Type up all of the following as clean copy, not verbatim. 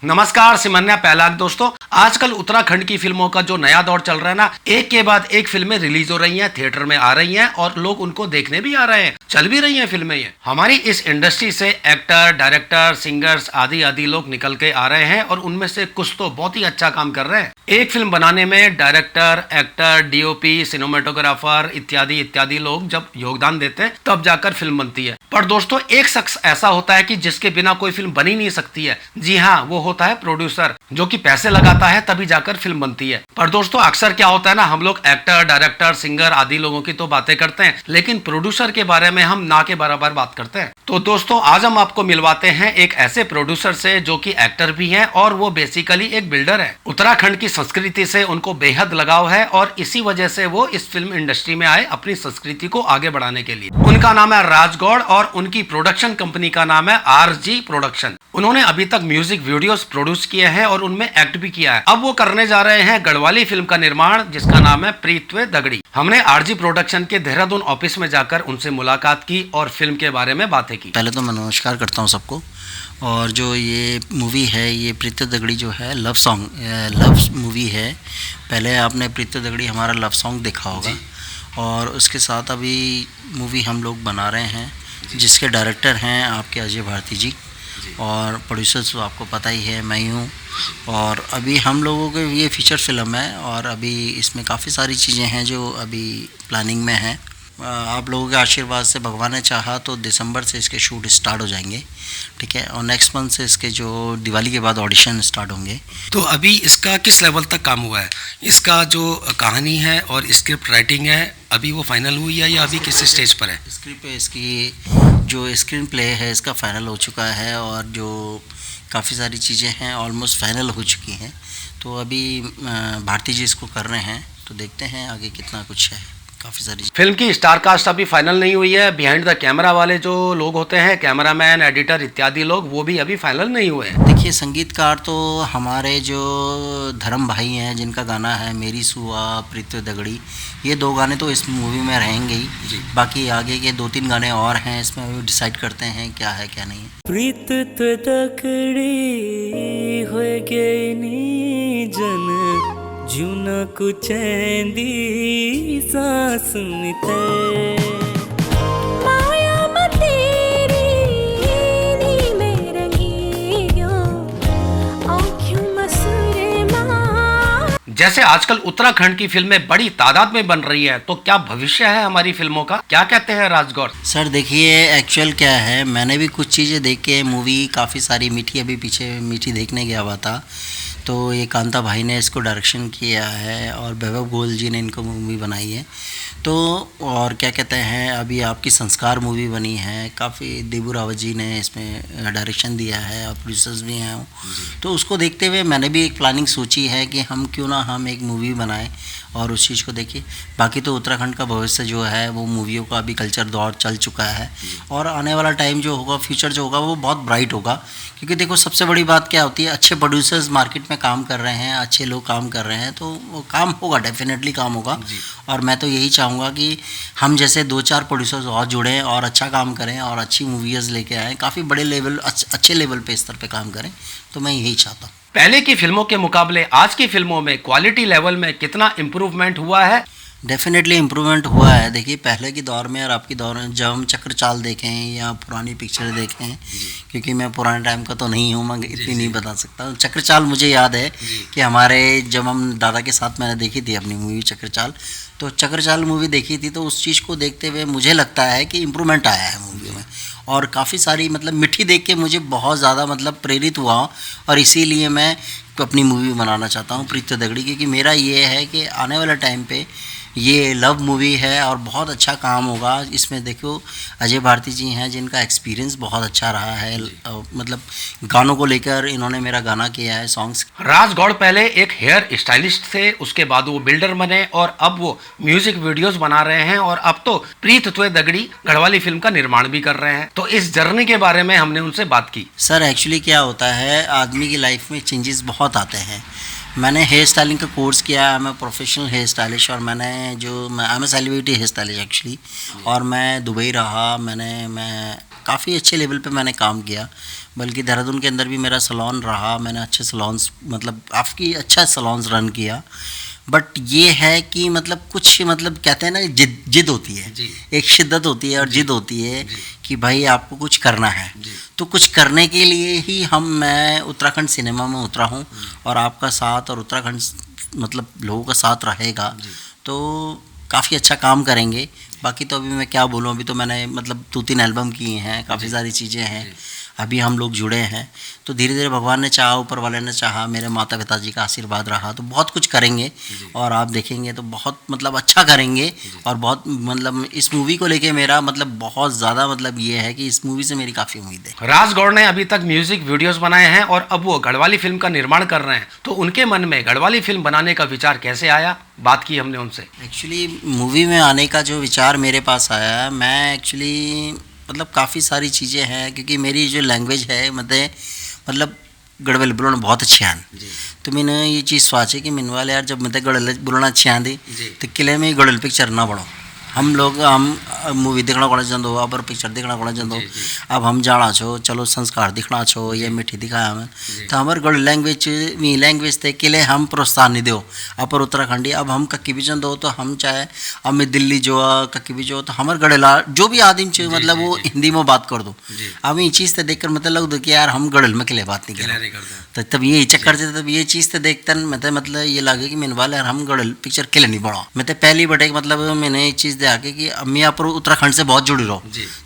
नमस्कार सिमन्या पहलाग दोस्तों। आजकल उत्तराखंड की फिल्मों का जो नया दौर चल रहा है ना, एक के बाद एक फिल्में रिलीज हो रही हैं, थिएटर में आ रही हैं और लोग उनको देखने भी आ रहे हैं, चल भी रही हैं फिल्में। ये हमारी इस इंडस्ट्री से एक्टर, डायरेक्टर, सिंगर्स आदि आदि लोग निकल के आ रहे हैं और उनमें से कुछ तो बहुत ही अच्छा काम कर रहे हैं। एक फिल्म बनाने में डायरेक्टर, एक्टर, डीओपी, सिनेमेटोग्राफर इत्यादि इत्यादि लोग जब योगदान देते हैं तब जाकर फिल्म बनती है। पर दोस्तों एक शख्स ऐसा होता है कि जिसके बिना कोई फिल्म बन ही नहीं सकती है। जी हाँ, वो होता है प्रोड्यूसर, जो कि पैसे लगाता है तभी जाकर फिल्म बनती है। पर दोस्तों अक्सर क्या होता है ना, हम लोग एक्टर, डायरेक्टर, सिंगर आदि लोगों की तो बातें करते हैं, लेकिन प्रोड्यूसर के बारे में हम ना के बराबर बात करते हैं। तो दोस्तों आज हम आपको मिलवाते हैं एक ऐसे प्रोड्यूसर से जो कि एक्टर भी हैं और वो बेसिकली एक बिल्डर है। उत्तराखंड की संस्कृति से उनको बेहद लगाव है और इसी वजह से वो इस फिल्म इंडस्ट्री में आए अपनी संस्कृति को आगे बढ़ाने के लिए। उनका नाम है राज गौड़ और उनकी प्रोडक्शन कंपनी का नाम है आरजी प्रोडक्शन। उन्होंने अभी तक म्यूजिक वीडियोस प्रोड्यूस किए हैं और उनमें एक्ट भी किया है। अब वो करने जा रहे हैं गढ़वाली फिल्म का निर्माण, जिसका नाम है प्रीतवे दगड़ी। हमने आरजी प्रोडक्शन के देहरादून ऑफिस में जाकर उनसे मुलाकात की और फिल्म के बारे में बातें की। पहले तो मैं नमस्कार करता हूँ सबको। और जो ये मूवी है, ये प्रीतवे दगड़ी जो है लव मूवी है। पहले आपने प्रीतवे दगड़ी हमारा लव सॉन्ग देखा होगा और उसके साथ अभी मूवी हम लोग बना रहे हैं, जिसके डायरेक्टर हैं आपके अजय भारती जी और प्रोड्यूसर्स तो आपको पता ही है, मैं ही हूँ। और अभी हम लोगों के ये फीचर फिल्म है और अभी इसमें काफ़ी सारी चीज़ें हैं जो अभी प्लानिंग में हैं। आप लोगों के आशीर्वाद से भगवान ने चाहा तो दिसंबर से इसके शूट स्टार्ट हो जाएंगे, ठीक है। और नेक्स्ट मंथ से इसके जो दिवाली के बाद ऑडिशन स्टार्ट होंगे। तो अभी इसका किस लेवल तक काम हुआ है? इसका जो कहानी है और स्क्रिप्ट राइटिंग है, अभी वो फाइनल हुई है या अभी किस स्टेज पर है? स्क्रिप्ट पे इसकी जो स्क्रीन प्ले है इसका फाइनल हो चुका है और जो काफ़ी सारी चीज़ें हैं ऑलमोस्ट फाइनल हो चुकी हैं। तो अभी भारती जी इसको कर रहे हैं, तो देखते हैं आगे कितना कुछ है। काफ़ी सारी फिल्म की स्टार कास्ट अभी फाइनल नहीं हुई है। बिहाइंड द कैमरा वाले जो लोग होते हैं, कैमरामैन, एडिटर इत्यादि लोग, वो भी अभी फाइनल नहीं हुए हैं। देखिए संगीतकार तो हमारे जो धर्म भाई हैं, जिनका गाना है मेरी सुआ, प्रीतवे दगड़ी, ये 2 गाने तो इस मूवी में रहेंगे ही। बाकी आगे के 2-3 गाने और हैं, इसमें अभी डिसाइड करते हैं क्या है क्या नहीं है। प्रीतवे दगड़ी हो गई नी जन जूना कुचैंदी सांस मिते माया मतेरी नी मेरे गियो आँखों मसूरे माँ। जैसे आजकल उत्तराखंड की फिल्में बड़ी तादाद में बन रही है, तो क्या भविष्य है हमारी फिल्मों का? क्या कहते हैं राजगौड़? सर देखिए एक्चुअल क्या है, मैंने भी कुछ चीज़ें देख के मूवी काफ़ी सारी मीठी, अभी पीछे मीठी देखने गया हुआ था, तो ये कांता भाई ने इसको डायरेक्शन किया है और वैभव गोयल जी ने इनको मूवी बनाई है। तो और क्या कहते हैं, अभी आपकी संस्कार मूवी बनी है, काफ़ी देबू रावत जी ने इसमें डायरेक्शन दिया है और प्रोड्यूसर्स भी हैं। तो उसको देखते हुए मैंने भी एक प्लानिंग सोची है कि हम क्यों ना हम एक मूवी बनाएं और उस चीज़ को देखिए। बाकी तो उत्तराखंड का भविष्य जो है वो मूवियों का अभी कल्चर दौर चल चुका है और आने वाला टाइम जो होगा, फ्यूचर जो होगा वो बहुत ब्राइट होगा। क्योंकि देखो सबसे बड़ी बात क्या होती है, अच्छे प्रोड्यूसर्स मार्केट में काम कर रहे हैं, अच्छे लोग काम कर रहे हैं, तो वो काम होगा, डेफिनेटली काम होगा। और मैं तो यही चाहूँगा कि हम जैसे 2-4 प्रोड्यूसर्स और जुड़ें और अच्छा काम करें और अच्छी मूवीज़ लेके आएँ, काफ़ी बड़े लेवल, अच्छे लेवल पे स्तर पे काम करें, तो मैं यही चाहता हूँ। पहले की फिल्मों के मुकाबले आज की फिल्मों में क्वालिटी लेवल में कितना इम्प्रूवमेंट हुआ है? डेफिनेटली इम्प्रूवमेंट हुआ है। देखिए पहले के दौर में और आपकी दौर में जब हम चक्र चाल देखें या पुरानी पिक्चर देखें, क्योंकि मैं पुराने टाइम का तो नहीं हूँ, मैं इतनी नहीं बता सकता। चक्र चाल मुझे याद है कि हमारे जब हम दादा के साथ मैंने देखी थी अपनी मूवी चक्र चाल, तो चक्र चाल मूवी देखी थी, तो उस चीज़ को देखते हुए मुझे लगता है कि इम्प्रूवमेंट आया है मूवी में। और काफ़ी सारी मतलब मिठी देख के मुझे बहुत ज़्यादा मतलब प्रेरित हुआ और इसीलिए मैं अपनी मूवी बनाना चाहता हूँ प्रीतवे दगड़ी, क्योंकि मेरा ये है कि आने वाले टाइम पे ये लव मूवी है और बहुत अच्छा काम होगा। इसमें देखो अजय भारती जी हैं, जिनका एक्सपीरियंस बहुत अच्छा रहा है, मतलब गानों को लेकर इन्होंने मेरा गाना किया है, सॉन्ग्स। राज गौड़ पहले एक हेयर स्टाइलिस्ट थे, उसके बाद वो बिल्डर बने और अब वो म्यूजिक वीडियोस बना रहे हैं और अब तो प्रीतवे दगड़ी गढ़वाली फिल्म का निर्माण भी कर रहे हैं। तो इस जर्नी के बारे में हमने उनसे बात की। सर एक्चुअली क्या होता है, आदमी की लाइफ में चेंजेस बहुत आते हैं। मैंने हेयर स्टाइलिंग का कोर्स किया है, मैं प्रोफेशनल हेयर स्टाइलिश, और मैं I am a celebrity hair stylish actually. और मैं दुबई रहा, मैं काफ़ी अच्छे लेवल पे मैंने काम किया, बल्कि देहरादून के अंदर भी मेरा सैलून रहा, मैंने अच्छे सैलून्स मतलब काफ़ी अच्छा सैलून्स रन किया। बट ये है कि मतलब कुछ मतलब कहते हैं ना जिद होती है, एक शिद्दत होती है और जिद होती है कि भाई आपको कुछ करना है। तो कुछ करने के लिए ही मैं उत्तराखंड सिनेमा में उतरा हूँ, और आपका साथ और उत्तराखंड मतलब लोगों का साथ रहेगा तो काफ़ी अच्छा काम करेंगे। बाकी तो अभी मैं क्या बोलूँ, अभी तो मैंने मतलब 2-3 एल्बम किए हैं, काफ़ी सारी चीज़ें हैं, अभी हम लोग जुड़े हैं। तो धीरे धीरे भगवान ने चाहा, ऊपर वाले ने चाहा, मेरे माता पिताजी का आशीर्वाद रहा तो बहुत कुछ करेंगे, और आप देखेंगे तो बहुत मतलब अच्छा करेंगे। और बहुत मतलब इस मूवी को लेके मेरा मतलब बहुत ज़्यादा मतलब ये है कि इस मूवी से मेरी काफ़ी उम्मीद है। राज गौड़ ने अभी तक म्यूजिक वीडियोस बनाए हैं और अब वो गढ़वाली फिल्म का निर्माण कर रहे हैं, तो उनके मन में गढ़वाली फिल्म बनाने का विचार कैसे आया, बात की हमने उनसे। एक्चुअली मूवी में आने का जो विचार मेरे पास आया, मैं एक्चुअली मतलब काफ़ी सारी चीज़ें हैं, क्योंकि मेरी जो लैंग्वेज है मतलब गढ़वाली बोलना बहुत अच्छे हैं। तो मैंने ये चीज़ सोची कि मैंने वाले यार जब मैं गढ़वाली बोलना अच्छे आंदी तो किले में गढ़वाली पिक्चर ना बढ़ो। हम मूवी देखना कोना चाहते अब पिक्चर देखना कोना चाहते अब हम जाना छो, चलो संस्कार दिखना छो, ये मिठी दिखाया हमें तो हमारे गढ़ लैंग्वेज थे किले हम प्रोत्साहन नहीं दो। अपर उत्तराखंडी अब हम कक्की भी दो तो हम चाहे अब मैं दिल्ली जो कक्की भी जो तो हमारे गढ़ेला जो भी आदमी चाहिए मतलब वो हिंदी में बात कर दो। अब ये चीज़ तो देख कर मतलब लग दो कि यार हम गढ़ल में किले बात नहीं कर, तो तब ये चक्कर से तब ये चीज़ तो देखते मतलब ये लगे कि मैंने वाले यार हम गढ़ल पिक्चर किले नहीं बढ़ाओ। मैं तो पहली बटे मतलब मैंने ये चीज़ आके कि मैं आप उत्तराखंड से बहुत जुड़ी रहो,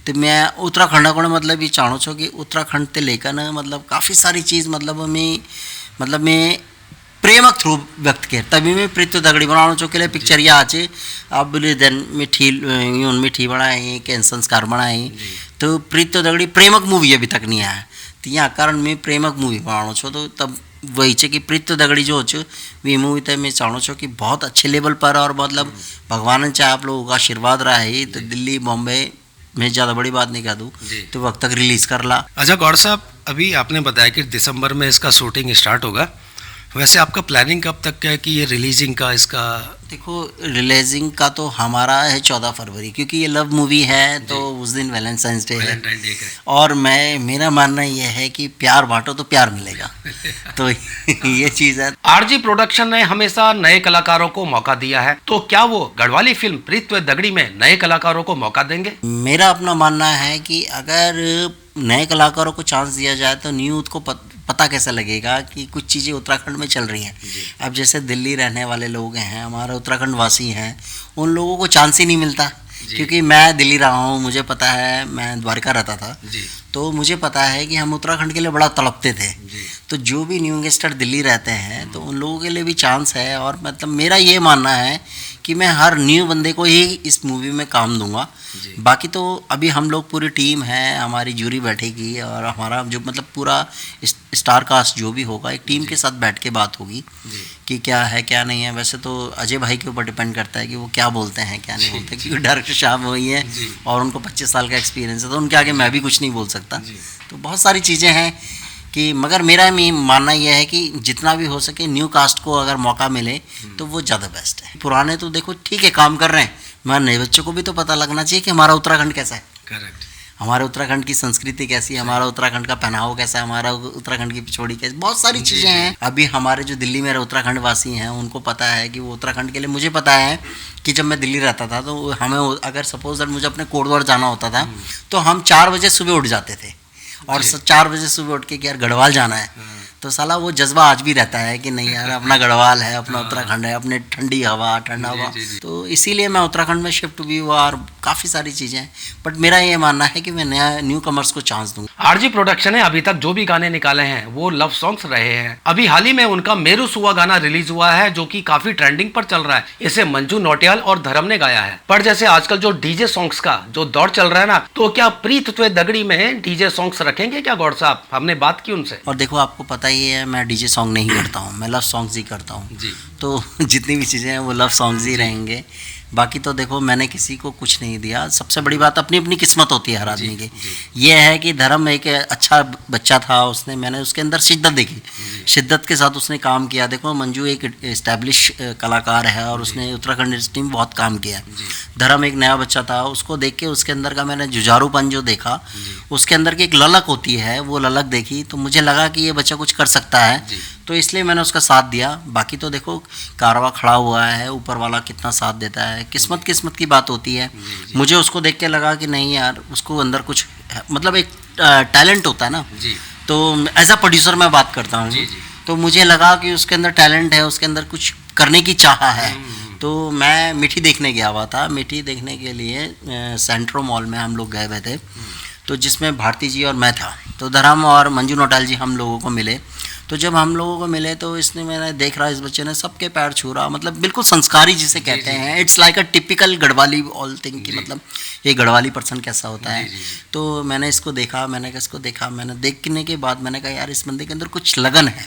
तो मैं उत्तराखंड को मतलब ये चाहूँ छो कि उत्तराखंड से लेकर ना मतलब काफ़ी सारी चीज़ मतलब मैं प्रेमक थ्रू व्यक्त किया। तभी मैं प्रीतो दगड़ी बनाना चो के लिए पिक्चर ये आचे अब दिन मिठी बनाई के संस्कार बनाई, तो प्रीतो दगड़ी प्रेमक मूवी अभी तक नहीं आया, तो यहाँ कारण मैं प्रेमक मूवी बनाना छो। तो तब वही है कि प्रीतो दगड़ी जो हो वी मूवी तो मैं चाहूँ छो कि बहुत अच्छे लेवल पर और मतलब भगवान चाहे आप लोगों का आशीर्वाद रहा है तो दिल्ली बॉम्बे मैं ज़्यादा बड़ी बात नहीं कह दूँ तो वक्त तक रिलीज़ कर ला। अच्छा गौड़ साहब, अभी आपने बताया कि दिसंबर में इसका शूटिंग स्टार्ट होगा, वैसे आपका प्लानिंग कब तक है कि ये रिलीजिंग का इसका? देखो रिलीजिंग का तो हमारा है 14 फरवरी, क्योंकि ये लव मूवी है तो उस दिन वैलेंटाइंस डे है, और मेरा मानना ये है कि प्यार बांटो तो प्यार मिलेगा तो ये चीज़ है। आरजी प्रोडक्शन ने हमेशा नए कलाकारों को मौका दिया है, तो क्या वो गढ़वाली फिल्म प्रीतवे दगड़ी में नए कलाकारों को मौका देंगे? मेरा अपना मानना है कि अगर नए कलाकारों को चांस दिया जाए तो न्यूज़ को पता कैसा लगेगा कि कुछ चीज़ें उत्तराखंड में चल रही हैं। अब जैसे दिल्ली रहने वाले लोग हैं, हमारे उत्तराखंड वासी हैं, उन लोगों को चांस ही नहीं मिलता, क्योंकि मैं दिल्ली रहा हूँ, मुझे पता है, मैं द्वारका रहता था तो मुझे पता है कि हम उत्तराखंड के लिए बड़ा तड़पते थे। तो जो भी न्यू गेस्टर दिल्ली रहते हैं तो उन लोगों के लिए भी चांस है, और मतलब मेरा ये मानना है कि मैं हर न्यू बंदे को ही इस मूवी में काम दूंगा। बाकी तो अभी हम लोग पूरी टीम है, हमारी जूरी बैठेगी और हमारा जो मतलब पूरा स्टार कास्ट जो भी होगा एक टीम के साथ बैठ के बात होगी कि क्या है क्या नहीं है। वैसे तो अजय भाई के ऊपर डिपेंड करता है कि वो क्या बोलते हैं क्या नहीं बोलते, क्योंकि डायरेक्टर साहब वही है और उनको 25 साल का एक्सपीरियंस है, तो उनके आगे मैं भी कुछ नहीं बोल सकता। तो बहुत सारी चीज़ें हैं कि मगर मेरा मानना यह है कि जितना भी हो सके न्यू कास्ट को अगर मौका मिले तो वो ज़्यादा बेस्ट है। पुराने तो देखो ठीक है काम कर रहे हैं, मगर नए बच्चों को भी तो पता लगना चाहिए कि हमारा उत्तराखंड कैसा है, करेक्ट, हमारे उत्तराखंड की संस्कृति कैसी है, हमारा उत्तराखंड का पहनावा कैसा है, हमारा उत्तराखंड की पिछोड़ी कैसी, बहुत सारी चीज़ें हैं। अभी हमारे जो दिल्ली में उत्तराखंड वासी हैं उनको पता है कि वो उत्तराखंड के लिए, मुझे पता है कि जब मैं दिल्ली रहता था तो हमें अगर सपोज दैट मुझे अपने कोटद्वार जाना होता था तो हम 4 बजे सुबह उठ जाते थे, और 4 बजे सुबह उठ के कि यार गढ़वाल जाना है, तो साला वो जज्बा आज भी रहता है कि नहीं यार अपना गढ़वाल है, अपना उत्तराखंड है, अपने ठंडी हवा ठंडा हवा, तो इसीलिए मैं उत्तराखंड में शिफ्ट भी हुआ और काफ़ी सारी चीज़ें हैं। बट मेरा ये मानना है कि मैं नया न्यू कमर्स को चांस दूँ। आरजी प्रोडक्शन ने अभी तक जो भी गाने निकाले हैं वो लव सॉन्ग्स रहे हैं। अभी हाल ही में उनका मेरू सुआ गाना रिलीज हुआ है जो कि काफी ट्रेंडिंग पर चल रहा है। इसे मंजू नौटियाल और धर्म ने गाया है। पर जैसे आजकल जो डीजे सॉन्ग्स का जो दौर चल रहा है ना, तो क्या प्रीतवे दगड़ी में डीजे सॉन्ग्स रखेंगे क्या गौड़ साहब? हमने बात की उनसे। और देखो आपको पता ही है मैं डीजे सॉन्ग नहीं करता हूँ, मैं लव सॉन्ग्स ही करता हूँ, तो जितनी भी चीज़ें हैं वो लव सॉन्ग्स ही रहेंगे। बाकी तो देखो मैंने किसी को कुछ नहीं दिया। सबसे बड़ी बात अपनी अपनी किस्मत होती है हर आदमी की। ये है कि धर्म एक अच्छा बच्चा था, उसने मैंने उसके अंदर शिद्दत देखी, शिद्दत के साथ उसने काम किया। देखो मंजू एक इस्टेब्लिश कलाकार है और उसने उत्तराखंड इंडस्ट्री में बहुत काम किया है। धर्म एक नया बच्चा था, उसको देख के उसके अंदर का मैंने जुझारूपन जो देखा, उसके अंदर की एक ललक होती है, वो ललक देखी तो मुझे लगा कि ये बच्चा कुछ कर सकता है, तो इसलिए मैंने उसका साथ दिया। बाकी तो देखो कारवा खड़ा हुआ है, ऊपर वाला कितना साथ देता है, किस्मत किस्मत की बात होती है। मुझे उसको देख के लगा कि नहीं यार, उसको अंदर कुछ मतलब एक टैलेंट होता है ना, तो एज अ प्रोड्यूसर मैं बात करता हूँ, तो मुझे लगा कि उसके अंदर टैलेंट है, उसके अंदर कुछ करने की चाह है। तो मैं मिठी देखने गया हुआ था। मिठी देखने के लिए सेंट्रो मॉल में हम लोग गए हुए थे, तो जिसमें भारती जी और मैं था, तो धर्म और मंजू नौटाल जी हम लोगों को मिले। तो जब हम लोगों को मिले तो इसने मैंने देख रहा, इस बच्चे ने सबके पैर छू रहा, मतलब बिल्कुल संस्कारी जिसे कहते हैं। It's like a typical Garhwali all thing की, मतलब ये गढ़वाली पर्सन कैसा होता है। तो मैंने इसको देखा, मैंने इसको देखा, मैंने देखने के बाद मैंने कहा यार इस बंदे के अंदर कुछ लगन है।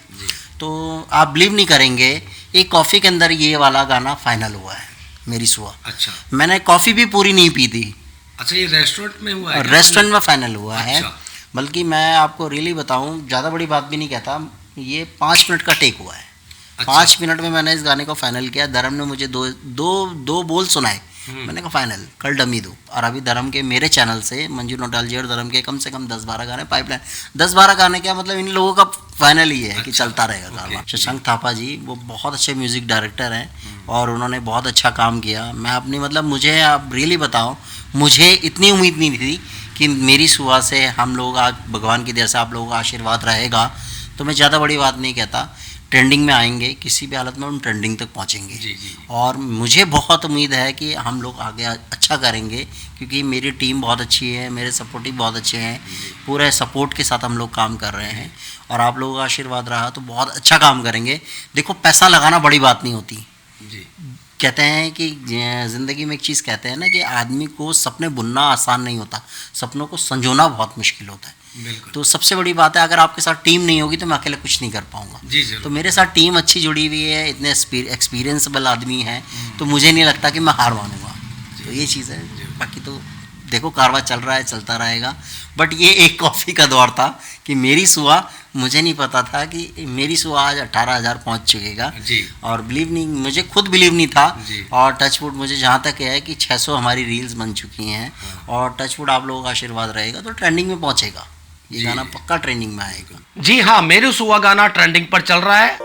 तो आप बिलीव नहीं करेंगे, एक कॉफ़ी के अंदर ये वाला गाना फाइनल हुआ है, मेरी सुआ। अच्छा, मैंने कॉफ़ी भी पूरी नहीं पी थी। अच्छा, ये रेस्टोरेंट में हुआ है? रेस्टोरेंट में फाइनल हुआ है। अच्छा। बल्कि मैं आपको रियली बताऊं, ज़्यादा बड़ी बात भी नहीं कहता, ये 5 मिनट का टेक हुआ है। अच्छा। 5 मिनट में मैंने इस गाने को फाइनल किया। धर्म ने मुझे दो बोल सुनाए, मैंने कहा फाइनल कल डमी दो। और अभी धर्म के मेरे चैनल से मंजू नौटाल जी और धर्म के कम से कम 10-12 गाने पाइपलाइन, 10-12 गाने क्या मतलब इन लोगों का फाइनल ही है कि चलता रहेगा कारवा। शशांक थापा जी वो बहुत अच्छे म्यूज़िक डायरेक्टर हैं और उन्होंने बहुत अच्छा काम किया। मैं अपनी मतलब मुझे आप रियली बताओ, मुझे इतनी उम्मीद नहीं थी कि मेरी सुबह से हम लोग आज भगवान की दया से आप लोगों का आशीर्वाद रहेगा तो मैं ज़्यादा बड़ी बात नहीं कहता, ट्रेंडिंग में आएंगे, किसी भी हालत में हम ट्रेंडिंग तक पहुंचेंगे। और मुझे बहुत उम्मीद है कि हम लोग आगे अच्छा करेंगे, क्योंकि मेरी टीम बहुत अच्छी है, मेरे सपोर्टिव बहुत अच्छे हैं, पूरे सपोर्ट के साथ हम लोग काम कर रहे हैं और आप लोगों का आशीर्वाद रहा तो बहुत अच्छा काम करेंगे। देखो पैसा लगाना बड़ी बात नहीं होती। कहते हैं कि ज़िंदगी में एक चीज़ कहते हैं ना कि आदमी को सपने बुनना आसान नहीं होता, सपनों को संजोना बहुत मुश्किल होता है। तो सबसे बड़ी बात है, अगर आपके साथ टीम नहीं होगी तो मैं अकेले कुछ नहीं कर पाऊंगा। तो मेरे साथ टीम अच्छी जुड़ी हुई है, इतने एक्सपीरियंसबल आदमी हैं, तो मुझे नहीं लगता कि मैं हार मानूंगा। तो ये चीज़ है। बाकी तो देखो कारवा चल रहा है, चलता रहेगा। बट ये एक कॉफ़ी का दौर था कि मेरी सुआ, मुझे नहीं पता था कि मेरी सुआ आज 18,000 पहुँच चुकेगा। और बिलीव नहीं, मुझे खुद बिलीव नहीं था। और टचवुड मुझे जहाँ तक है कि 600 हमारी रील्स बन चुकी हैं और टचवुड आप लोगों का आशीर्वाद रहेगा तो ट्रेंडिंग में पहुँचेगा। ये गाना पक्का ट्रेंडिंग में आएगा। जी हाँ, मेरी सुआ गाना ट्रेंडिंग पर चल रहा है।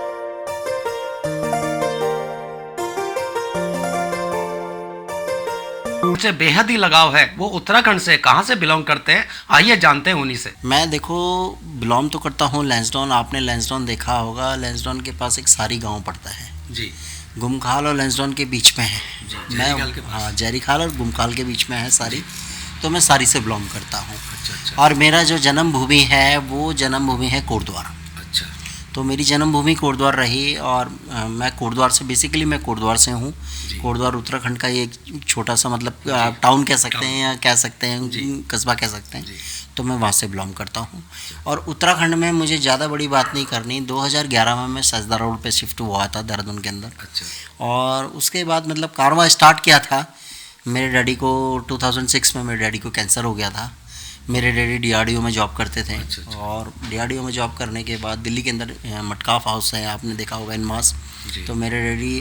उनसे बेहद ही लगाव है, वो उत्तराखंड से, कहाँ से बिलोंग करते हैं, आइए जानते हैं उन्हीं से। मैं देखो बिलोंग तो करता हूँ लैंसडाउन। आपने लैंसडाउन देखा होगा, लैंसडाउन के पास एक सारी गांव पड़ता है जी। गुमखाल और लैंसडाउन के बीच में है। मैं हाँ, जैरीखाल और गुमखाल के बीच में है सारी। तो मैं सारी से बिलोंग करता हूँ। अच्छा। और मेरा जो जन्मभूमि है वो जन्मभूमि है कोटद्वार। अच्छा। तो मेरी जन्मभूमि कोटद्वार रही और मैं कोटद्वार से, बेसिकली मैं कोटद्वार से हूँ। कोटद्वार उत्तराखंड का एक छोटा सा मतलब टाउन कह सकते हैं या कह सकते हैं कस्बा कह सकते हैं। तो मैं वहाँ से बिलोंग करता हूँ। और उत्तराखंड में मुझे ज़्यादा बड़ी बात नहीं करनी, 2011 में मैं सजदा रोड पे शिफ्ट हुआ था देहरादून के अंदर। अच्छा। और उसके बाद मतलब कारवा स्टार्ट किया था। मेरे डैडी को 2006 में मेरे डैडी को कैंसर हो गया था। मेरे डैडी डीआरडीओ में जॉब करते थे। अच्छा। और डीआरडीओ में जॉब करने के बाद दिल्ली के अंदर मटकाफ हाउस है, आपने देखा होगा इनमास। तो मेरे डैडी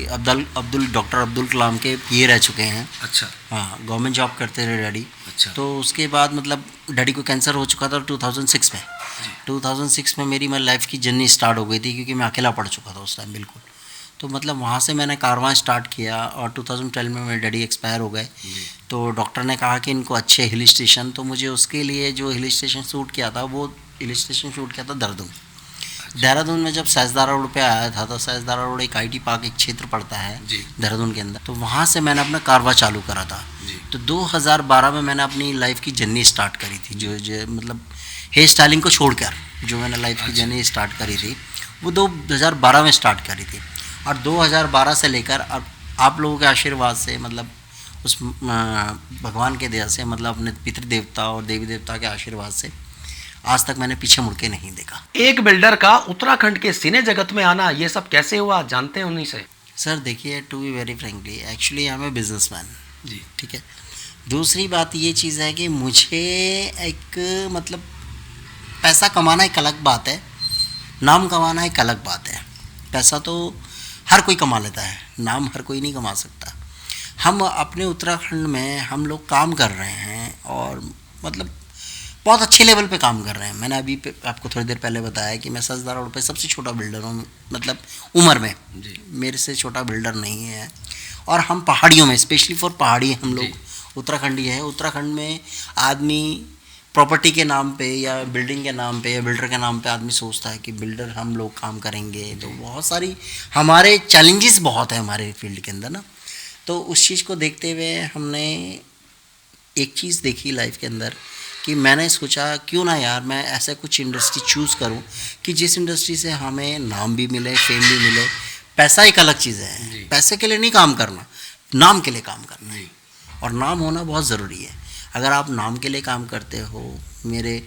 डॉक्टर अब्दुल कलाम के पीए रह चुके हैं। अच्छा। हाँ, गवर्नमेंट जॉब करते रहे डैडी। अच्छा। तो उसके बाद मतलब डैडी को कैंसर हो चुका था 2006 में। 2006 में मेरी लाइफ की जर्नी स्टार्ट हो गई थी, क्योंकि मैं अकेला पड़ चुका था उस टाइम बिल्कुल। तो मतलब वहाँ से मैंने कारवां स्टार्ट किया और 2012 में मेरे डैडी एक्सपायर हो गए। तो डॉक्टर ने कहा कि इनको अच्छे हिल स्टेशन, तो मुझे उसके लिए जो हिल स्टेशन शूट किया था वो हिल स्टेशन शूट किया था देहरादून। देहरादून में जब सैजदारा रोड पे आया था, तो सैजदारा रोड एक IT पार्क एक क्षेत्र पड़ता है देहरादून के अंदर, तो वहाँ से मैंने अपना कारवा चालू करा था। तो 2012 में मैंने अपनी लाइफ की जर्नी स्टार्ट करी थी, जो मतलब हेयर स्टाइलिंग को छोड़कर जो मैंने लाइफ की जर्नी स्टार्ट करी थी वो 2012 में स्टार्ट करी थी। और 2012 से लेकर अब आप लोगों के आशीर्वाद से, मतलब उस भगवान के दया से, मतलब अपने पितृदेवता और देवी देवता के आशीर्वाद से आज तक मैंने पीछे मुड़ के नहीं देखा। एक बिल्डर का उत्तराखंड के सिने जगत में आना, ये सब कैसे हुआ, जानते हैं उन्हीं से। सर देखिए, to be very frankly, actually I am a businessman, जी ठीक है। दूसरी बात ये चीज़ है कि मुझे एक मतलब पैसा कमाना एक अलग बात है, नाम कमाना एक अलग बात है। पैसा तो हर कोई कमा लेता है, नाम हर कोई नहीं कमा सकता। हम अपने उत्तराखंड में हम लोग काम कर रहे हैं और मतलब बहुत अच्छे लेवल पे काम कर रहे हैं। मैंने अभी आपको थोड़ी देर पहले बताया कि मैं सजदा रोड पे सबसे छोटा बिल्डर हूँ, मतलब उम्र में जी मेरे से छोटा बिल्डर नहीं है। और हम पहाड़ियों में, स्पेशली फॉर पहाड़ी, हम लोग उत्तराखंडी है। उत्तराखंड में आदमी प्रॉपर्टी के नाम पे या बिल्डिंग के नाम पे या बिल्डर के नाम पे आदमी सोचता है कि बिल्डर हम लोग काम करेंगे, तो बहुत सारी हमारे चैलेंजेस बहुत है हमारे फील्ड के अंदर ना। तो उस चीज़ को देखते हुए हमने एक चीज़ देखी लाइफ के अंदर कि मैंने सोचा क्यों ना यार मैं ऐसा कुछ इंडस्ट्री चूज़ करूं कि जिस इंडस्ट्री से हमें नाम भी मिले, फेम भी मिले। पैसा एक अलग चीज़ है, पैसे के लिए नहीं काम करना, नाम के लिए काम करना है। और नाम होना बहुत ज़रूरी है। अगर आप नाम के लिए काम करते हो, मेरे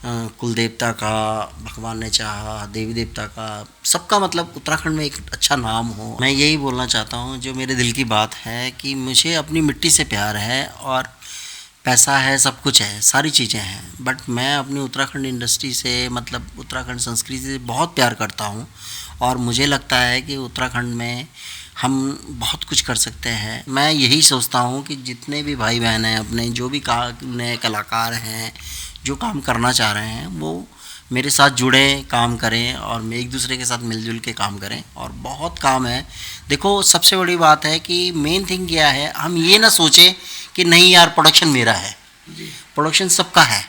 कुल देवता का, भगवान ने चाहा, देवी देवता का, सबका मतलब उत्तराखंड में एक अच्छा नाम हो। मैं यही बोलना चाहता हूँ, जो मेरे दिल की बात है कि मुझे अपनी मिट्टी से प्यार है और पैसा है, सब कुछ है, सारी चीज़ें हैं, बट मैं अपनी उत्तराखंड इंडस्ट्री से, मतलब उत्तराखंड संस्कृति से बहुत प्यार करता हूँ। और मुझे लगता है कि उत्तराखंड में हम बहुत कुछ कर सकते हैं। मैं यही सोचता हूँ कि जितने भी भाई बहन हैं अपने, जो भी नए कलाकार हैं जो काम करना चाह रहे हैं, वो मेरे साथ जुड़ें, काम करें और एक दूसरे के साथ मिलजुल के काम करें। और बहुत काम है। देखो, सबसे बड़ी बात है कि मेन थिंग क्या है, हम ये ना सोचें कि नहीं यार प्रोडक्शन मेरा है, प्रोडक्शन सबका है।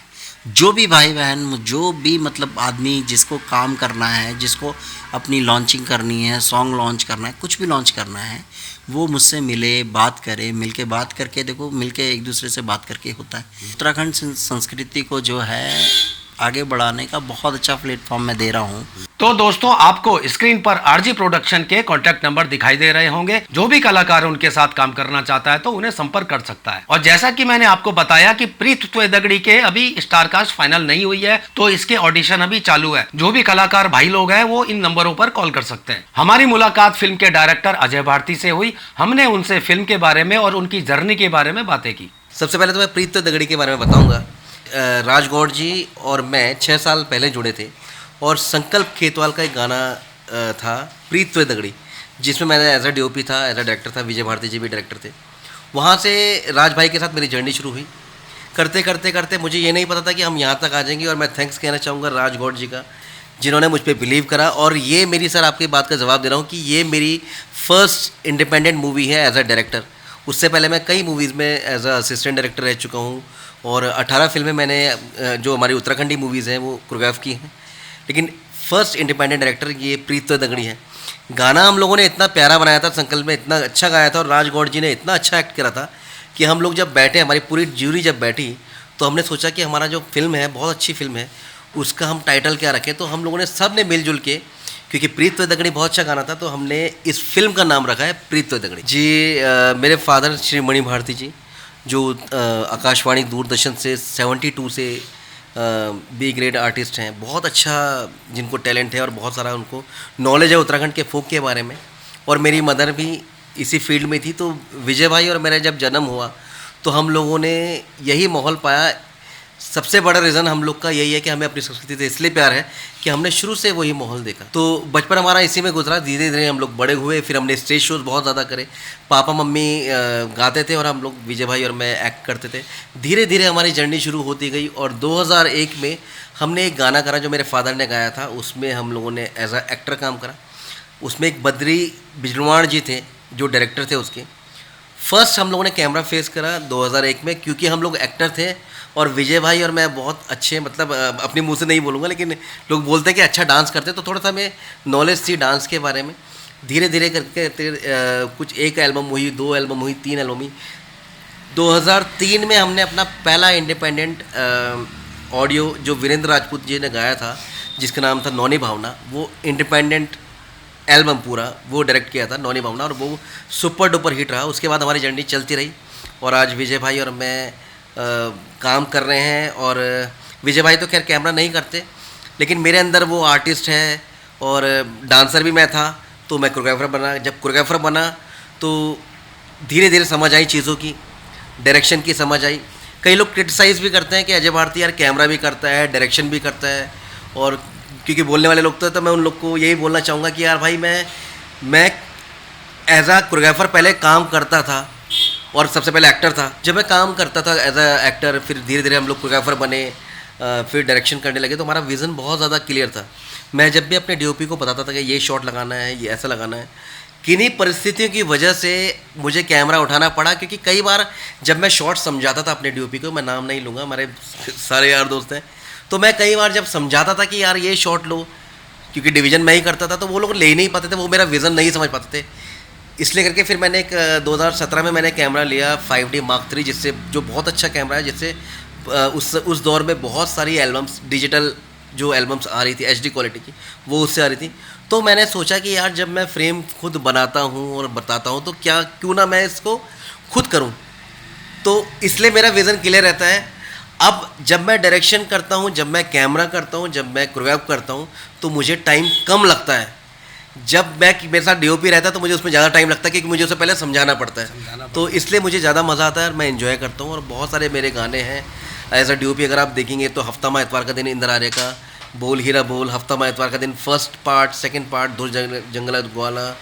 जो भी भाई बहन, जो भी मतलब आदमी जिसको काम करना है, जिसको अपनी लॉन्चिंग करनी है, सॉन्ग लॉन्च करना है, कुछ भी लॉन्च करना है, वो मुझसे मिले, बात करे, मिलके बात करके, देखो मिलके एक दूसरे से बात करके होता है। उत्तराखंड संस्कृति को जो है आगे बढ़ाने का बहुत अच्छा प्लेटफॉर्म मैं दे रहा हूँ। तो दोस्तों, आपको स्क्रीन पर आरजी प्रोडक्शन के कॉन्टैक्ट नंबर दिखाई दे रहे होंगे। जो भी कलाकार उनके साथ काम करना चाहता है तो उन्हें संपर्क कर सकता है। और जैसा कि मैंने आपको बताया कि प्रीत त्वे दगड़ी के अभी स्टारकास्ट फाइनल नहीं हुई है, तो इसके ऑडिशन अभी चालू है। जो भी कलाकार भाई लोग हैं वो इन नंबरों पर कॉल कर सकते हैं। हमारी मुलाकात फिल्म के डायरेक्टर अजय भारती से हुई। हमने उनसे फिल्म के बारे में और उनकी जर्नी के बारे में बातें की। सबसे पहले तो मैं प्रीत त्वे दगड़ी के बारे में बताऊंगा। राज गौड़ जी और मैं 6 साल पहले जुड़े थे और संकल्प खेतवाल का एक गाना था प्रीत त्वे दगड़ी, जिसमें मैंने एज अ DOP था, एज अ डायरेक्टर था। विजय भारती जी भी डायरेक्टर थे। वहाँ से राज भाई के साथ मेरी जर्नी शुरू हुई। करते करते करते मुझे ये नहीं पता था कि हम यहाँ तक आ जाएंगे। और मैं थैंक्स कहना चाहूँगा राज गौड़ जी का, जिन्होंने मुझ पर बिलीव करा। और ये मेरी, सर आपकी बात का जवाब दे रहा हूँ कि ये मेरी फर्स्ट इंडिपेंडेंट मूवी है एज अ डायरेक्टर। उससे पहले मैं कई मूवीज़ में एज अ असिस्टेंट डायरेक्टर रह चुका हूँ और 18 फिल्में मैंने जो हमारी उत्तराखंडी मूवीज़ हैं वो कोरियोग्राफ की हैं। लेकिन फर्स्ट इंडिपेंडेंट डायरेक्टर ये प्रीत त्वे दगड़ी है। गाना हम लोगों ने इतना प्यारा बनाया था, संकल्प में इतना अच्छा गाया था और राज गौड़ जी ने इतना अच्छा एक्ट करा था कि हम लोग जब बैठे, हमारी पूरी ज्यूरी जब बैठी, तो हमने सोचा कि हमारा जो फिल्म है बहुत अच्छी फिल्म है, उसका हम टाइटल क्या रखें। तो हम लोगों ने सब ने मिलजुल के, क्योंकि प्रीत त्वे दगड़ी बहुत अच्छा गाना था, तो हमने इस फिल्म का नाम रखा है प्रीत त्वे दगड़ी जी। मेरे फादर श्री मणि भारती जी, जो आकाशवाणी दूरदर्शन से 72 से B ग्रेड आर्टिस्ट हैं, बहुत अच्छा जिनको टैलेंट है और बहुत सारा उनको नॉलेज है उत्तराखंड के फोक के बारे में। और मेरी मदर भी इसी फील्ड में थी। तो विजय भाई और मेरा जब जन्म हुआ तो हम लोगों ने यही माहौल पाया। सबसे बड़ा रीज़न हम लोग का यही है कि हमें अपनी संस्कृति से इसलिए प्यार है कि हमने शुरू से वही माहौल देखा। तो बचपन हमारा इसी में गुजरा। धीरे धीरे हम लोग बड़े हुए, फिर हमने स्टेज शोज़ बहुत ज़्यादा करे। पापा मम्मी गाते थे और हम लोग, विजय भाई और मैं, एक्ट करते थे। धीरे धीरे हमारी जर्नी शुरू होती गई और 2001 में हमने एक गाना करा जो मेरे फादर ने गाया था। उसमें हम लोगों ने एज अ एक्टर काम करा। उसमें एक बद्री बिजनवाड़ जी थे जो डायरेक्टर थे उसके। फर्स्ट हम लोगों ने कैमरा फेस करा 2001 में, क्योंकि हम लोग एक्टर थे और विजय भाई और मैं बहुत अच्छे, मतलब अपने मुंह से नहीं बोलूँगा लेकिन लोग बोलते हैं कि अच्छा डांस करते, तो थोड़ा सा हमें नॉलेज थी डांस के बारे में। धीरे धीरे करके कुछ एक एल्बम हुई, 2 एल्बम हुई, 3 एल्बम हुई। 2003 में हमने अपना पहला इंडिपेंडेंट ऑडियो जो वीरेंद्र राजपूत जी ने गाया था, जिसका नाम था नौनी भावना, वो इंडिपेंडेंट एल्बम पूरा वो डायरेक्ट किया था, नौनी भावना, और वो सुपर डुपर हिट रहा। उसके बाद हमारी जर्नी चलती रही और आज विजय भाई और मैं काम कर रहे हैं। और विजय भाई तो खैर कैमरा नहीं करते, लेकिन मेरे अंदर वो आर्टिस्ट है और डांसर भी मैं था, तो मैं कोरियोग्राफर बना। जब कोरियोग्राफर बना तो धीरे धीरे समझ आई चीज़ों की, डायरेक्शन की समझ आई। कई लोग क्रिटिसाइज़ भी करते हैं कि अजय भारती यार कैमरा भी करता है, डायरेक्शन भी करता है, और क्योंकि बोलने वाले लोग तो मैं उन लोग को यही बोलना चाहूँगा कि यार भाई मैं एज अ कोरियोग्राफर पहले काम करता था और सबसे पहले एक्टर था। जब मैं काम करता था एज अ एक्टर, फिर धीरे धीरे हम लोग कोरियोग्राफर बने, फिर डायरेक्शन करने लगे, तो हमारा विज़न बहुत ज़्यादा क्लियर था। मैं जब भी अपने डीओपी को बताता था कि ये शॉट लगाना है, ये ऐसा लगाना है, किन्हीं परिस्थितियों की वजह से मुझे कैमरा उठाना पड़ा, क्योंकि कई बार जब मैं शॉट समझाता था अपने डीओपी को, मैं नाम नहीं लूँगा, हमारे सारे यार दोस्त हैं, तो मैं कई बार जब समझाता था कि यार ये शॉट लो, क्योंकि डिवीज़न मैं ही करता था, तो वो लोग ले ही नहीं पाते थे, वो मेरा विज़न नहीं समझ पाते थे। इसलिए करके फिर मैंने एक 2017 में मैंने कैमरा लिया 5D Mark III, जिससे जो बहुत अच्छा कैमरा है, जिससे उस दौर में बहुत सारी एल्बम्स, डिजिटल जो एल्बम्स आ रही थी HD क्वालिटी की, वो उससे आ रही थी। तो मैंने सोचा कि यार जब मैं फ्रेम खुद बनाता हूँ और बताता हूँ, तो क्यों ना मैं इसको खुद करूँ। तो इसलिए मेरा विज़न क्लियर रहता है। अब जब मैं डायरेक्शन करता हूँ, जब मैं कैमरा करता हूँ, जब मैं कोरियोग्राफ करता हूँ, तो मुझे टाइम कम लगता है। जब मेरे साथ डीओपी रहता है तो मुझे उसमें ज़्यादा टाइम लगता है, क्योंकि मुझे उसे पहले समझाना पड़ता है। तो इसलिए मुझे ज़्यादा मज़ा आता है और मैं इन्जॉय करता हूँ। और बहुत सारे मेरे गाने हैं एज अ डीओपी, अगर आप देखेंगे तो हफ्ता माह इतवार का दिन, इंदिरा आर्य का बोल हीरा बोल, हफ्ता माह इतवार का दिन, फर्स्ट पार्ट, सेकंड पार्ट, दूर जंगल ग्वाला,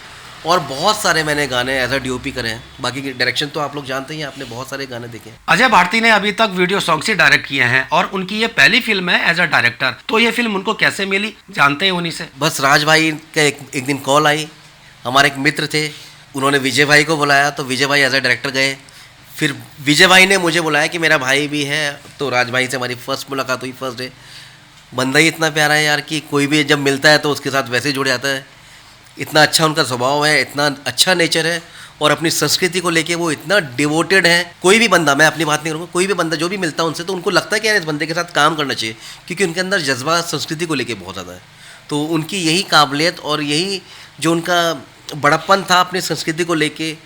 और बहुत सारे मैंने गाने एज अ डीओपी करे हैं। बाकी की डायरेक्शन तो आप लोग जानते ही हैं, आपने बहुत सारे गाने देखे हैं। अजय भारती ने अभी तक वीडियो सॉन्ग्स ही डायरेक्ट किए हैं और उनकी ये पहली फिल्म है एज अ डायरेक्टर। तो ये फिल्म उनको कैसे मिली, जानते हैं उन्हीं से। बस राज भाई का एक दिन कॉल आई, हमारे एक मित्र थे, उन्होंने विजय भाई को बुलाया, तो विजय भाई एज अ डायरेक्टर गए। फिर विजय भाई ने मुझे बुलाया कि मेरा भाई भी है, तो राज भाई से हमारी फर्स्ट मुलाकात हुई, फर्स्ट डे। बंदा ही इतना प्यारा है यार कि कोई भी जब मिलता है तो उसके साथ वैसे ही जुड़ जाता है। इतना अच्छा उनका स्वभाव है, इतना अच्छा नेचर है, और अपनी संस्कृति को लेके वो इतना डिवोटेड है। कोई भी बंदा, मैं अपनी बात नहीं करूँगा, कोई भी बंदा जो भी मिलता है उनसे, तो उनको लगता है कि यार इस बंदे के साथ काम करना चाहिए, क्योंकि उनके अंदर जज्बा संस्कृति को लेके बहुत ज़्यादा है। तो उनकी यही काबिलियत और यही जो उनका बड़प्पन था अपनी संस्कृति को लेके,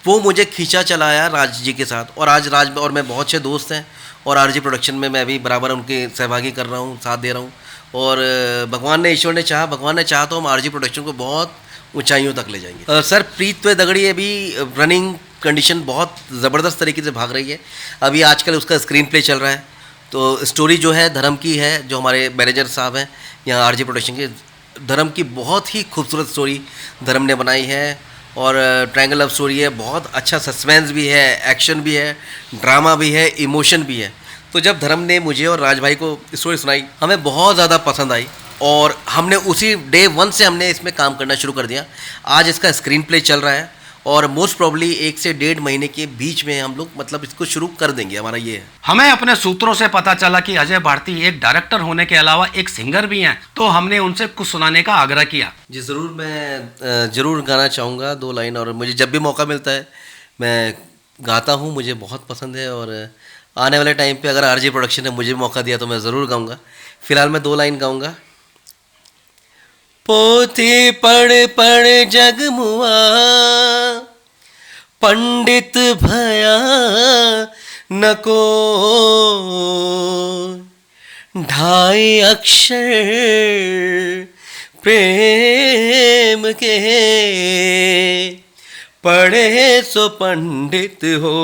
वो मुझे खींचा चलाया राज जी के साथ। और आज राज और मैं बहुत अच्छे दोस्त हैं, और आरजी प्रोडक्शन में मैं भी बराबर उनके सहभागी कर रहा हूँ, साथ दे रहा हूँ। और भगवान ने, ईश्वर ने चाहा तो हम आरजी प्रोडक्शन को बहुत ऊंचाइयों तक ले जाएंगे। सर, प्रीत दगड़ी अभी रनिंग कंडीशन बहुत ज़बरदस्त तरीके से भाग रही है। अभी आजकल उसका स्क्रीन प्ले चल रहा है। तो स्टोरी जो है धर्म की है, जो हमारे मैनेजर साहब हैं यहाँ आरजी प्रोडक्शन के, धर्म की बहुत ही खूबसूरत स्टोरी धर्म ने बनाई है। और ट्रायंगल लव स्टोरी है, बहुत अच्छा सस्पेंस भी है, एक्शन भी है, ड्रामा भी है, इमोशन भी है। तो जब धर्म ने मुझे और राज भाई को स्टोरी सुनाई, हमें बहुत ज़्यादा पसंद आई, और हमने उसी डे 1 से हमने इसमें काम करना शुरू कर दिया। आज इसका स्क्रीन प्ले चल रहा है, और मोस्ट प्रॉब्ली 1 से 1.5 महीने के बीच में हम लोग मतलब इसको शुरू कर देंगे, हमारा ये है। हमें अपने सूत्रों से पता चला कि अजय भारती एक डायरेक्टर होने के अलावा एक सिंगर भी हैं, तो हमने उनसे कुछ सुनाने का आग्रह किया। जी ज़रूर, मैं ज़रूर गाना चाहूँगा 2 लाइन, और मुझे जब भी मौका मिलता है मैं गाता हूँ, मुझे बहुत पसंद है। और आने वाले टाइम पे अगर आरजी प्रोडक्शन ने मुझे मौका दिया तो मैं ज़रूर गाऊँगा। फिलहाल मैं 2 लाइन गाऊँगा। पोथी पढ़ जगमुआ, पंडित भया नको, ढाई अक्षर प्रेम के, पढ़े सो पंडित हो।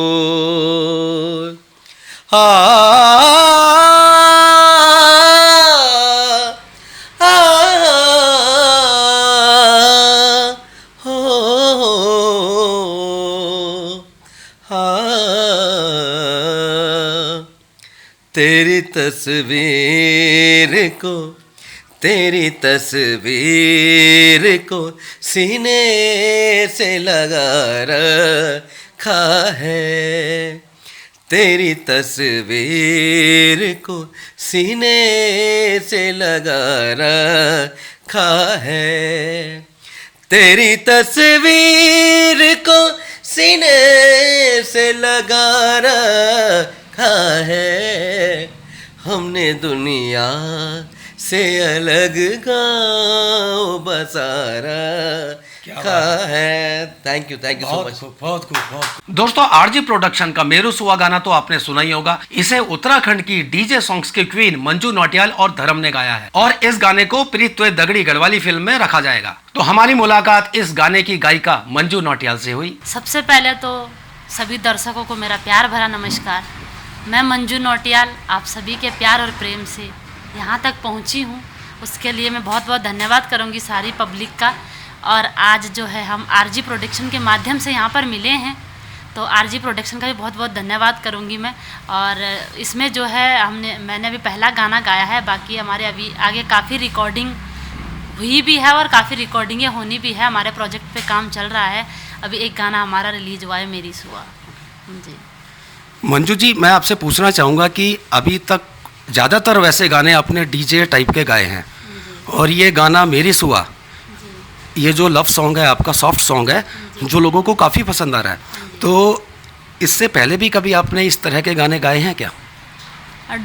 तेरी तस्वीर को सीने से लगा रखा है, तेरी तस्वीर को सीने से लगा रखा है, तेरी तस्वीर को सीने से लगा रखा है। हमने दुनिया से अलग गाँव बसारा कहाँ है। Thank you so much. बहुत खूब। दोस्तों, आरजी प्रोडक्शन का मेरू सुआ गाना तो आपने सुना ही होगा। इसे उत्तराखंड की डीजे सॉन्ग्स की क्वीन मंजू नौटियाल और धर्म ने गाया है और इस गाने को प्रीत्वे दगड़ी गढ़वाली फिल्म में रखा जाएगा। तो हमारी मुलाकात इस गाने की गायिका मंजू नौटियाल से हुई। सबसे पहले तो सभी दर्शकों को मेरा प्यार भरा नमस्कार। मैं मंजू नौटियाल आप सभी के प्यार और प्रेम से यहाँ तक पहुँची हूँ, उसके लिए मैं बहुत बहुत धन्यवाद करूँगी सारी पब्लिक का। और आज जो है हम आरजी प्रोडक्शन के माध्यम से यहाँ पर मिले हैं, तो आरजी प्रोडक्शन का भी बहुत बहुत धन्यवाद करूँगी मैं। और इसमें जो है मैंने अभी पहला गाना गाया है, बाकी हमारे अभी आगे काफ़ी रिकॉर्डिंग हुई भी है और काफ़ी रिकॉर्डिंगें होनी भी है। हमारे प्रोजेक्ट पे काम चल रहा है। अभी एक गाना हमारा रिलीज हुआ है, मेरी सुआ जी। मंजू जी, मैं आपसे पूछना चाहूँगा कि अभी तक ज़्यादातर वैसे गाने आपने डीजे टाइप के गाए हैं और ये गाना मेरी सुआ, ये जो लव सॉन्ग है आपका, सॉफ्ट सॉन्ग है जो लोगों को काफ़ी पसंद आ रहा है। तो इससे पहले भी कभी आपने इस तरह के गाने गाए हैं क्या?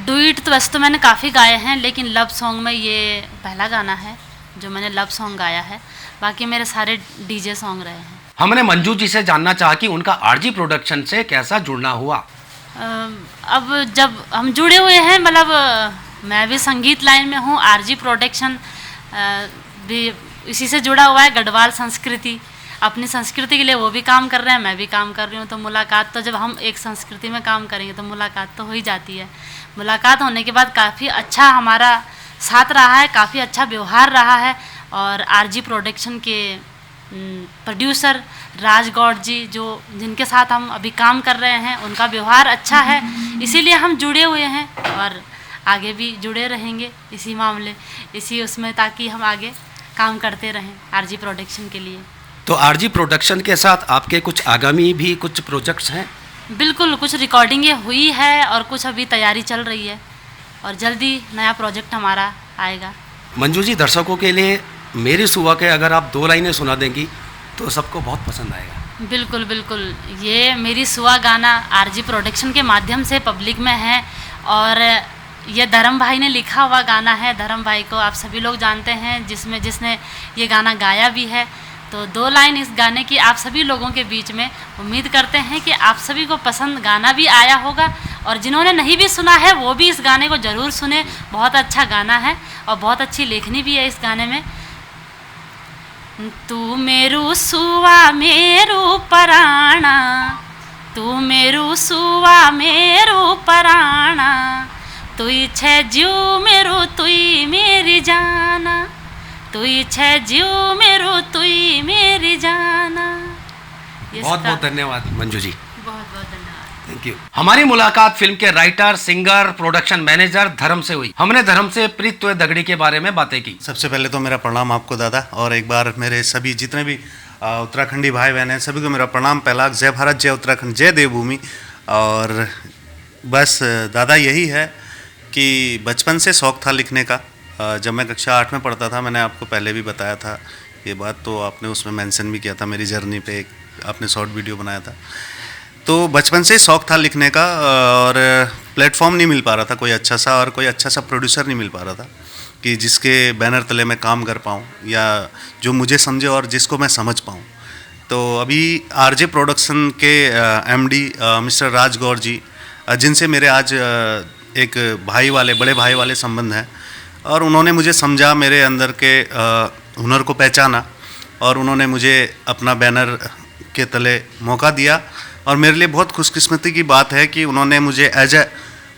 डुइट तो वैसे तो मैंने काफ़ी गाए हैं, लेकिन लव सॉन्ग में ये पहला गाना है जो मैंने लव सॉन्ग गाया है। बाकी मेरे सारे डीजे सॉन्ग रहे हैं। हमने मंजू जी से जानना चाहा कि उनका आरजी प्रोडक्शन से कैसा जुड़ना हुआ। अब जब हम जुड़े हुए हैं, मतलब मैं भी संगीत लाइन में हूँ, आरजी प्रोडक्शन भी इसी से जुड़ा हुआ है। गढ़वाल संस्कृति, अपनी संस्कृति के लिए वो भी काम कर रहे हैं, मैं भी काम कर रही हूँ। तो मुलाकात तो जब हम एक संस्कृति में काम करेंगे तो मुलाकात तो हो ही जाती है। मुलाकात होने के बाद काफ़ी अच्छा हमारा साथ रहा है, काफ़ी अच्छा व्यवहार रहा है। और आरजी प्रोडक्शन के प्रोड्यूसर राज गौड़ जी, जिनके साथ हम अभी काम कर रहे हैं, उनका व्यवहार अच्छा है, इसीलिए हम जुड़े हुए हैं और आगे भी जुड़े रहेंगे इसी उसमें, ताकि हम आगे काम करते रहें आरजी प्रोडक्शन के लिए। तो आरजी प्रोडक्शन के साथ आपके कुछ आगामी भी कुछ प्रोजेक्ट्स हैं? बिल्कुल, कुछ रिकॉर्डिंगें हुई है और कुछ अभी तैयारी चल रही है और जल्दी नया प्रोजेक्ट हमारा आएगा। मंजू जी, दर्शकों के लिए मेरी सुबह के अगर आप 2 लाइनें सुना देंगी तो सबको बहुत पसंद आएगा। बिल्कुल बिल्कुल, ये मेरी सुआ गाना आरजी प्रोडक्शन के माध्यम से पब्लिक में है और ये धर्म भाई ने लिखा हुआ गाना है। धर्म भाई को आप सभी लोग जानते हैं, जिसने ये गाना गाया भी है। तो 2 लाइन इस गाने की आप सभी लोगों के बीच में, उम्मीद करते हैं कि आप सभी को पसंद गाना भी आया होगा और जिन्होंने नहीं भी सुना है वो भी इस गाने को ज़रूर सुने। बहुत अच्छा गाना है और बहुत अच्छी लेखनी भी है इस गाने में। तू मेरू सुआ मेरू पराणा, तू मेरू सुआ मेरू पराणा, तुई छे जीव मेरो तुई मेरी जाना, तुई छे जीव मेरो तुई मेरी जाना। बहुत बहुत धन्यवाद मंजू जी, बहुत बहुत धन्यवाद, थैंक यू। हमारी मुलाकात फिल्म के राइटर, सिंगर, प्रोडक्शन मैनेजर धर्म से हुई। हमने धर्म से प्रीत्वे दगड़ी के बारे में बातें की। सबसे पहले तो मेरा प्रणाम आपको दादा, और एक बार मेरे सभी जितने भी उत्तराखंडी भाई बहन हैं सभी को मेरा प्रणाम। पहला जय भारत, जय उत्तराखंड, जय देवभूमि। और बस दादा यही है कि बचपन से शौक़ था लिखने का। जब मैं कक्षा 8 में पढ़ता था, मैंने आपको पहले भी बताया था ये बात, तो आपने उसमें मेंशन भी किया था, मेरी जर्नी पे एक आपने शॉर्ट वीडियो बनाया था। तो बचपन से शौक़ था लिखने का और प्लेटफॉर्म नहीं मिल पा रहा था कोई अच्छा सा, और कोई अच्छा सा प्रोड्यूसर नहीं मिल पा रहा था कि जिसके बैनर तले मैं काम कर पाऊँ या जो मुझे समझे और जिसको मैं समझ पाऊँ। तो अभी आरजे प्रोडक्शन के एमडी मिस्टर राज गौड़ जी, जिनसे मेरे आज एक भाई वाले, बड़े भाई वाले संबंध हैं, और उन्होंने मुझे समझा, मेरे अंदर के हुनर को पहचाना और उन्होंने मुझे अपना बैनर के तले मौका दिया। और मेरे लिए बहुत खुशकिस्मती की बात है कि उन्होंने मुझे एज ए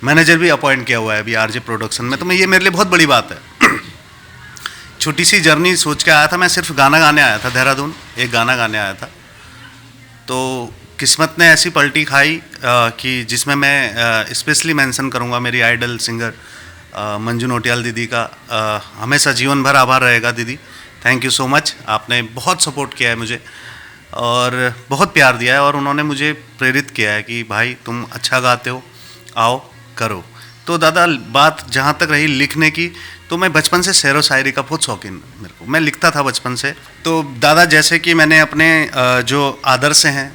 मैनेजर भी अपॉइंट किया हुआ है अभी आरजे प्रोडक्शन में। तो मैं ये मेरे लिए बहुत बड़ी बात है। छोटी सी जर्नी सोच के आया था, मैं सिर्फ गाना गाने आया था देहरादून, एक गाना गाने आया था। तो किस्मत ने ऐसी पलटी खाई कि जिसमें मैं स्पेशली मेंशन करूंगा मेरी आइडल सिंगर मंजू नौटियाल दीदी का हमेशा जीवन भर आभार रहेगा। दीदी, थैंक यू सो मच, आपने बहुत सपोर्ट किया है मुझे और बहुत प्यार दिया है, और उन्होंने मुझे प्रेरित किया है कि भाई तुम अच्छा गाते हो, आओ करो। तो दादा बात जहाँ तक रही लिखने की, तो मैं बचपन से शेरो शायरी का बहुत शौकीन, मेरे को, मैं लिखता था बचपन से। तो दादा जैसे कि मैंने अपने जो आदर्श हैं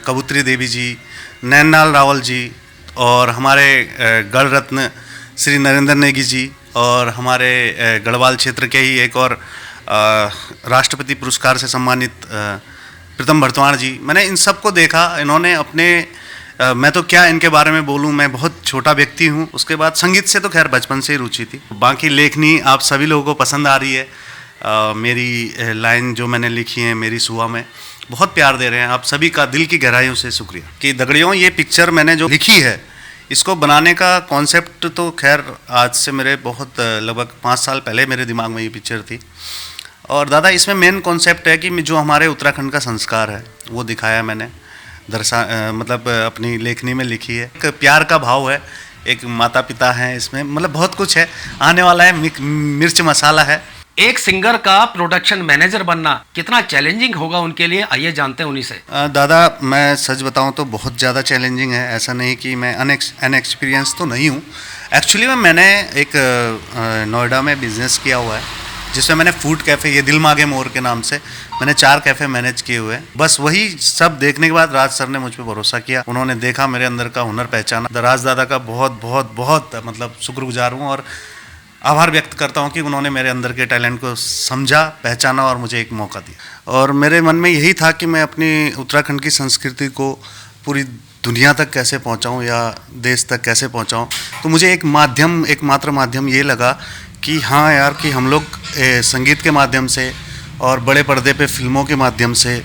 कबूतरी देवी जी, नैनलाल रावल जी, और हमारे गढ़ रत्न श्री नरेंद्र नेगी जी, और हमारे गढ़वाल क्षेत्र के ही एक और राष्ट्रपति पुरस्कार से सम्मानित प्रीतम भरतवाण जी, मैंने इन सबको देखा। इन्होंने अपने मैं तो क्या इनके बारे में बोलूं, मैं बहुत छोटा व्यक्ति हूं। उसके बाद संगीत से तो खैर बचपन से ही रुचि थी। बाकी लेखनी आप सभी लोगों को पसंद आ रही है। मेरी लाइन जो मैंने लिखी है मेरी सुआ में बहुत प्यार दे रहे हैं। आप सभी का दिल की गहराइयों से शुक्रिया। कि दगड़ियों, ये पिक्चर मैंने जो लिखी है, इसको बनाने का कॉन्सेप्ट तो खैर आज से मेरे बहुत लगभग 5 साल पहले मेरे दिमाग में ये पिक्चर थी। और दादा, इसमें मेन कॉन्सेप्ट है कि जो हमारे उत्तराखंड का संस्कार है वो दिखाया मैंने, मतलब अपनी लेखनी में लिखी है। एक प्यार का भाव है, एक माता पिता हैं इसमें, मतलब बहुत कुछ है। आने वाला है, मिर्च मसाला है। एक सिंगर का प्रोडक्शन मैनेजर बनना कितना चैलेंजिंग होगा उनके लिए, आइए जानते हैं उन्हीं से। दादा, मैं सच बताऊं तो बहुत ज़्यादा चैलेंजिंग है। ऐसा नहीं कि मैं अनएक्सपीरियंस तो नहीं हूं। एक्चुअली मैंने एक नोएडा में बिजनेस किया हुआ है, जिसमें मैंने फूड कैफ़े, ये दिल मांगे मोर के नाम से मैंने 4 कैफ़े मैनेज किए हुए हैं। बस वही सब देखने के बाद राज सर ने मुझ पर भरोसा किया। उन्होंने देखा मेरे अंदर का हुनर, पहचाना। राज दादा का बहुत बहुत बहुत मतलब शुक्रगुजार हूँ और आभार व्यक्त करता हूँ कि उन्होंने मेरे अंदर के टैलेंट को समझा, पहचाना और मुझे एक मौका दिया। और मेरे मन में यही था कि मैं अपनी उत्तराखंड की संस्कृति को पूरी दुनिया तक कैसे पहुँचाऊँ या देश तक कैसे पहुँचाऊँ। तो मुझे एक मात्र माध्यम ये लगा कि हाँ यार, कि हम लोग संगीत के माध्यम से और बड़े पर्दे पे फिल्मों के माध्यम से,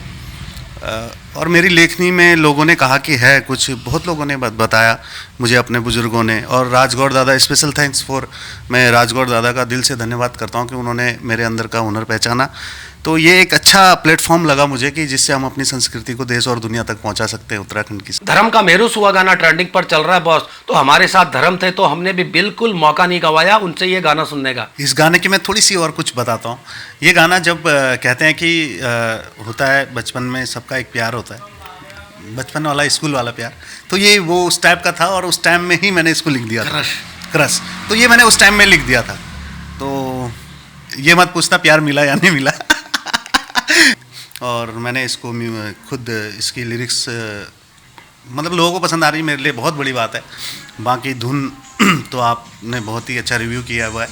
और मेरी लेखनी में लोगों ने कहा कि है कुछ, बहुत लोगों ने बताया मुझे, अपने बुजुर्गों ने। और राजगौर दादा, स्पेशल थैंक्स फॉर, मैं राजगौर दादा का दिल से धन्यवाद करता हूँ कि उन्होंने मेरे अंदर का हुनर पहचाना। तो ये एक अच्छा प्लेटफॉर्म लगा मुझे कि जिससे हम अपनी संस्कृति को देश और दुनिया तक पहुंचा सकते हैं उत्तराखंड की। धर्म का मेरू सुआ गाना ट्रेंडिंग पर चल रहा है बॉस, तो हमारे साथ धर्म थे तो हमने भी बिल्कुल मौका नहीं गवाया उनसे ये गाना सुनने का। इस गाने की मैं थोड़ी सी और कुछ बताता हूँ। ये गाना जब कहते हैं कि होता है बचपन में सबका एक प्यार होता है, बचपन वाला स्कूल वाला प्यार, तो ये वो उस टाइप का था और उस टाइम में ही मैंने इसको लिख दिया था, क्रश। तो ये मैंने उस टाइम में लिख दिया था। तो ये मत पूछना प्यार मिला या नहीं मिला। और मैंने इसको खुद इसकी लिरिक्स मतलब लोगों को पसंद आ रही है, मेरे लिए बहुत बड़ी बात है। बाकी धुन तो आपने बहुत ही अच्छा रिव्यू किया हुआ है।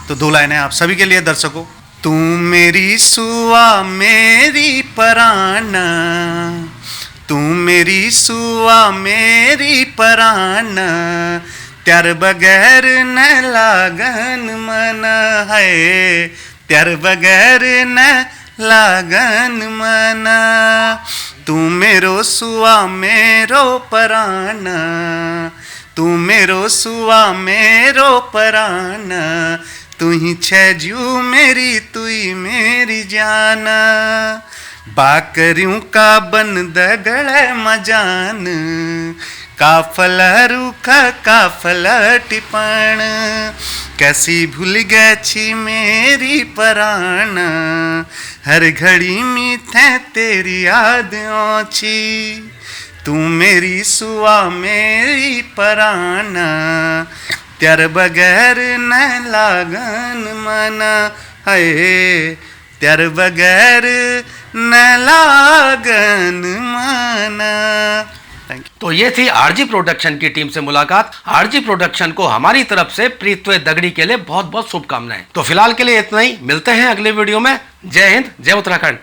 तो 2 लाइनें आप सभी के लिए दर्शकों। तू मेरी सुआ मेरी परान, तू मेरी सुआ मेरी परान, त्यार बगैर न लागन मन है, त्यार बगैर न लागन मना। तू मेरो सुआ मेरो परान, तू मेरो सुआ मेरो परान, तू ही छजू मेरी तू ही मेरी जान। बाकरियों का बन दगड़ मजान, काफला रूखा काफला टिपण, कैसी भूल गई छी मेरी परान, हर घड़ी मीठे तेरी याद आछी। तू मेरी सुआ मेरी परान, त्यार बगैर न लागन मन है, त्यार बगैर न लागन मन। तो ये थी आरजी प्रोडक्शन की टीम से मुलाकात। आरजी प्रोडक्शन को हमारी तरफ से प्रीतवे दगड़ी के लिए बहुत बहुत शुभकामनाएं। तो फिलहाल के लिए इतना ही, मिलते हैं अगले वीडियो में। जय हिंद, जय उत्तराखंड।